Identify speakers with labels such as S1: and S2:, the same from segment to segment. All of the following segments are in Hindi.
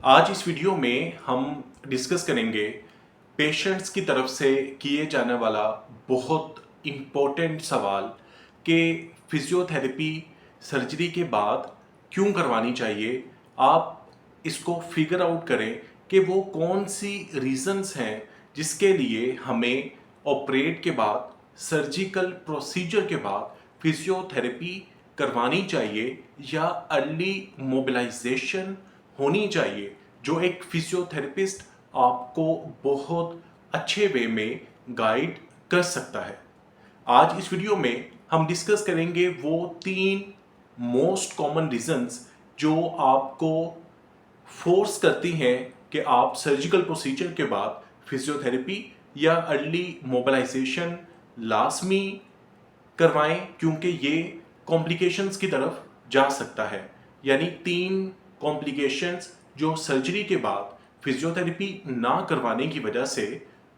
S1: आज इस वीडियो में हम डिस्कस करेंगे पेशेंट्स की तरफ से किए जाने वाला बहुत इम्पोर्टेंट सवाल कि फिजियोथेरेपी सर्जरी के बाद क्यों करवानी चाहिए। आप इसको फिगर आउट करें कि वो कौन सी रीजंस हैं जिसके लिए हमें ऑपरेट के बाद सर्जिकल प्रोसीजर के बाद फिजियोथेरेपी करवानी चाहिए या अर्ली मोबिलाइजेशन होनी चाहिए, जो एक फिजियोथेरेपिस्ट आपको बहुत अच्छे वे में गाइड कर सकता है। आज इस वीडियो में हम डिस्कस करेंगे वो 3 मोस्ट कॉमन रीजंस जो आपको फोर्स करती हैं कि आप सर्जिकल प्रोसीजर के बाद फिजियोथेरेपी या अर्ली मोबिलाइजेशन लाजमी करवाएं, क्योंकि ये कॉम्प्लिकेशंस की तरफ जा सकता है। यानी 3 कॉम्प्लिकेशंस जो सर्जरी के बाद फिजियोथेरेपी ना करवाने की वजह से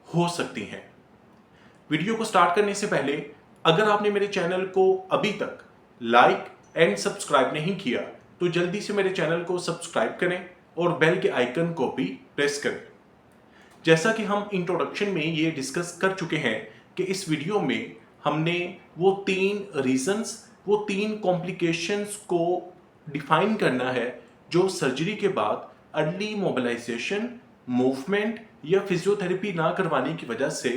S1: हो सकती हैं। वीडियो को स्टार्ट करने से पहले अगर आपने मेरे चैनल को अभी तक लाइक एंड सब्सक्राइब नहीं किया तो जल्दी से मेरे चैनल को सब्सक्राइब करें और बेल के आइकन को भी प्रेस करें। जैसा कि हम इंट्रोडक्शन में ये डिस्कस कर चुके हैं कि इस वीडियो में हमने वो 3 रीजंस, वो 3 कॉम्प्लिकेशंस को डिफाइन करना है जो सर्जरी के बाद अर्ली मोबिलाइजेशन, मूवमेंट या फिजियोथेरेपी ना करवाने की वजह से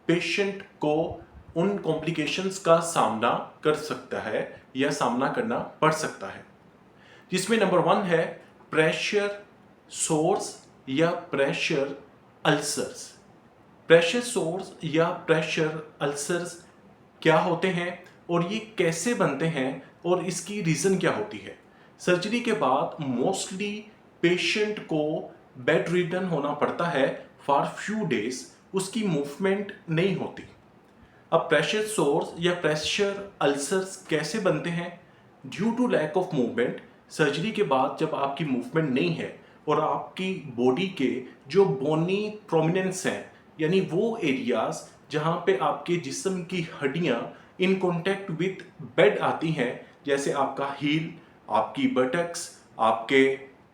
S1: पेशेंट को उन कॉम्प्लिकेशंस का सामना कर सकता है या सामना करना पड़ सकता है। जिसमें नंबर 1 है प्रेशर सोर्स या प्रेशर अल्सर्स। प्रेशर सोर्स या प्रेशर अल्सर्स क्या होते हैं और ये कैसे बनते हैं और इसकी रीज़न क्या होती है। सर्जरी के बाद मोस्टली पेशेंट को बेड रिडन होना पड़ता है फॉर फ्यू डेज, उसकी मूवमेंट नहीं होती। अब प्रेशर सोर्स या प्रेशर अल्सर्स कैसे बनते हैं? Due to lack of movement. Surgery के बाद जब आपकी मूवमेंट नहीं है और आपकी बॉडी के जो बोनी प्रोमिनेंस हैं, यानी वो एरियाज जहाँ पे आपके जिस्म की हड्डियाँ इन कॉन्टेक्ट विथ बेड आती हैं, जैसे आपका हील, आपकी बटक्स, आपके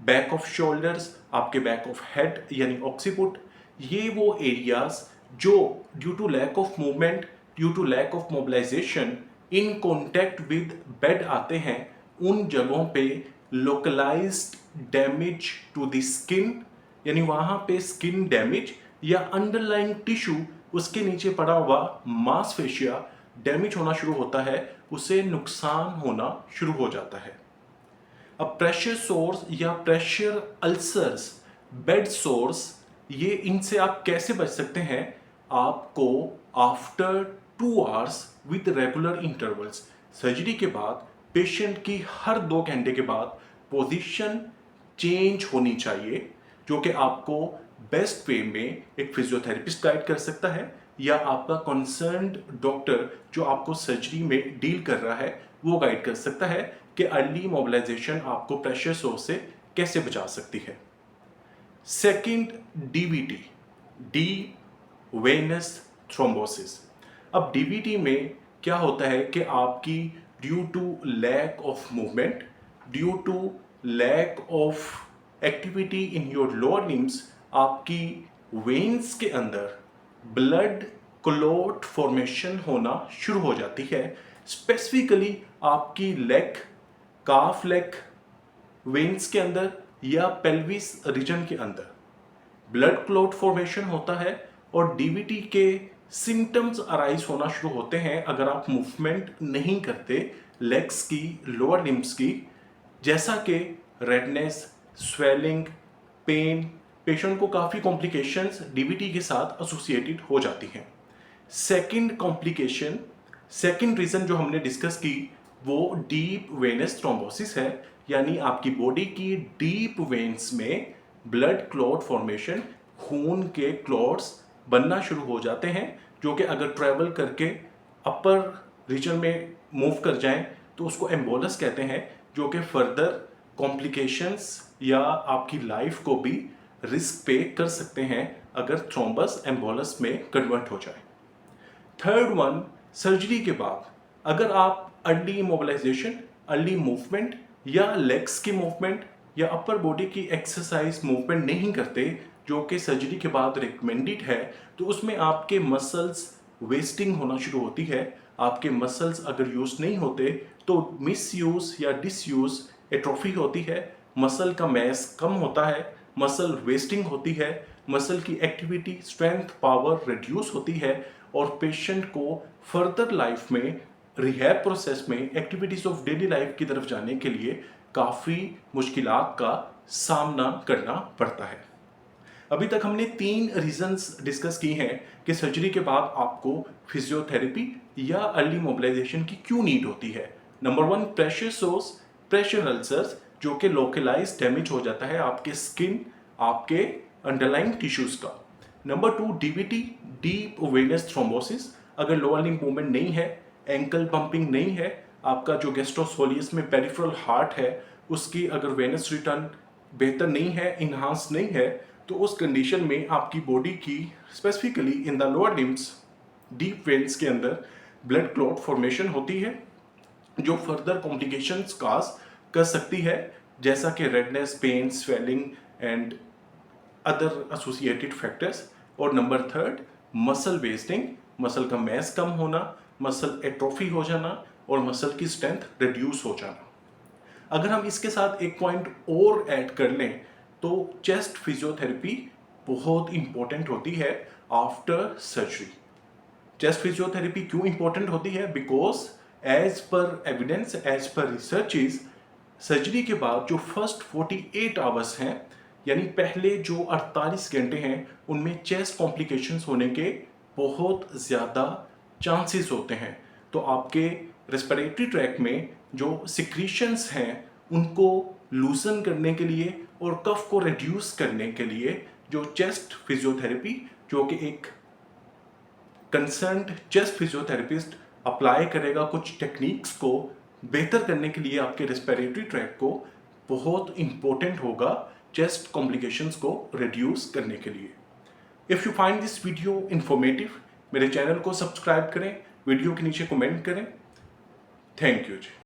S1: बैक ऑफ शोल्डर्स, आपके बैक ऑफ हेड यानी ऑक्सीपुट, ये वो एरियाज जो due to lack of movement, due to lack of mobilisation in contact with bed आते हैं, उन जगहों पे localised damage to the skin, यानी वहाँ पे स्किन डैमेज या अंडरलाइंग टिश्यू, उसके नीचे पड़ा हुआ मांसपेशिया डैमेज होना शुरू होता है, उसे नुकसान होना शुरू हो जाता है। अब प्रेशर सोर्स या प्रेशर अल्सर्स, बेड सोर्स, ये इनसे आप कैसे बच सकते हैं? आपको after 2 hours with regular intervals, surgery के बाद पेशेंट की हर 2 घंटे के बाद पोजीशन चेंज होनी चाहिए, जो कि आपको बेस्ट वे में एक फिजियोथेरेपिस्ट गाइड कर सकता है या आपका कंसर्न्ड डॉक्टर जो आपको सर्जरी में डील कर रहा है वो गाइड कर सकता है कि अर्ली मोबिलाइजेशन आपको प्रेशर सोर्स से कैसे बचा सकती है। Second, DVT, deep venous thrombosis. अब डीवीटी में क्या होता है कि आपकी due to lack of movement, due to lack of activity in your lower limbs, आपकी वेन्स के अंदर ब्लड क्लॉट फॉर्मेशन होना शुरू हो जाती है। स्पेसिफिकली आपकी लेग, काफ लेग वेन्स के अंदर या पेल्विस रीजन के अंदर ब्लड क्लॉट फॉर्मेशन होता है और डीवीटी के सिम्टम्स अराइज होना शुरू होते हैं अगर आप मूवमेंट नहीं करते लेग्स की, लोअर लिम्स की, जैसा कि रेडनेस, स्वेलिंग, पेन। पेशेंट को काफ़ी कॉम्प्लिकेशंस डीवीटी के साथ एसोसिएटेड हो जाती हैं। सेकंड कॉम्प्लिकेशन, सेकंड रीज़न जो हमने डिस्कस की वो डीप वेनस थ्रोम्बोसिस है, यानी आपकी बॉडी की डीप वेन्स में ब्लड क्लॉट फॉर्मेशन, खून के क्लॉट्स बनना शुरू हो जाते हैं, जो कि अगर ट्रैवल करके अपर रीजन में मूव कर जाएं तो उसको एम्बोलस कहते हैं, जो कि फर्दर कॉम्प्लिकेशंस या आपकी लाइफ को भी रिस्क पे कर सकते हैं अगर थ्रोम्बस एम्बोलस में कन्वर्ट हो जाए। थर्ड वन, सर्जरी के बाद अगर आप अर्ली मोबिलाइजेशन, अर्ली मूवमेंट या लेग्स की मूवमेंट या अपर बॉडी की एक्सरसाइज मूवमेंट नहीं करते जो कि सर्जरी के बाद रिकमेंडेड है, तो उसमें आपके मसल्स वेस्टिंग होना शुरू होती है। आपके मसल्स अगर यूज नहीं होते तो मिस यूज या डिसयूज एट्रोफी होती है, मसल का मैस कम होता है, मसल वेस्टिंग होती है, मसल की एक्टिविटी स्ट्रेंथ पावर रिड्यूस होती है और पेशेंट को फर्दर लाइफ में रिहैब प्रोसेस में एक्टिविटीज ऑफ डेली लाइफ की तरफ जाने के लिए काफ़ी मुश्किलात का सामना करना पड़ता है। अभी तक हमने 3 रीजंस डिस्कस की हैं कि सर्जरी के बाद आपको फिजियोथेरेपी या अर्ली मोबिलाइजेशन की क्यों नीड होती है। Number 1 pressure source, pressure ulcers जो कि लोकलाइज डैमेज हो जाता है आपके स्किन, आपके अंडरलाइंग टिश्यूज का। Number 2 DVT, deep venous thrombosis, अगर लोअर लिम्ब मूवमेंट नहीं है, एंकल पंपिंग नहीं है, आपका जो गैस्ट्रोसोलियस में पेरिफेरल हार्ट है उसकी अगर वेनस रिटर्न बेहतर नहीं है, इन्हांस नहीं है, तो उस कंडीशन में आपकी बॉडी की specifically in the lower limbs deep veins के अंदर ब्लड क्लॉट फॉर्मेशन होती है जो फर्दर कॉम्प्लिकेशंस काज कर सकती है, जैसा कि redness, pain, swelling and other associated factors. और नंबर 3 मसल वेस्टिंग, मसल का मैस कम होना, मसल एट्रोफी हो जाना और मसल की स्ट्रेंथ रिड्यूस हो जाना। अगर हम इसके साथ एक पॉइंट और ऐड कर लें तो चेस्ट फिजियोथेरेपी बहुत इंपॉर्टेंट होती है आफ्टर सर्जरी। चेस्ट फिजियोथेरेपी क्यों इंपॉर्टेंट होती है? Because as per evidence, as per researches, surgery के बाद जो फर्स्ट 48 आवर्स हैं यानी पहले जो 48 घंटे हैं उनमें चेस्ट कॉम्प्लिकेशंस होने के बहुत ज़्यादा चांसेस होते हैं। तो आपके रेस्पिरेटरी ट्रैक में जो सिक्रीशंस हैं उनको लूसन करने के लिए और कफ को रिड्यूस करने के लिए जो चेस्ट फिजियोथेरेपी, जो कि एक कंसर्न्ड चेस्ट फिजियोथेरेपिस्ट अप्लाई करेगा कुछ टेक्निक्स को बेहतर करने के लिए आपके रेस्पिरेटरी ट्रैक को, बहुत इंपॉर्टेंट होगा चेस्ट कॉम्प्लिकेशंस को रिड्यूस करने के लिए। If you find this video informative, मेरे चैनल को सब्सक्राइब करें, वीडियो के नीचे कमेंट करें। Thank you ji.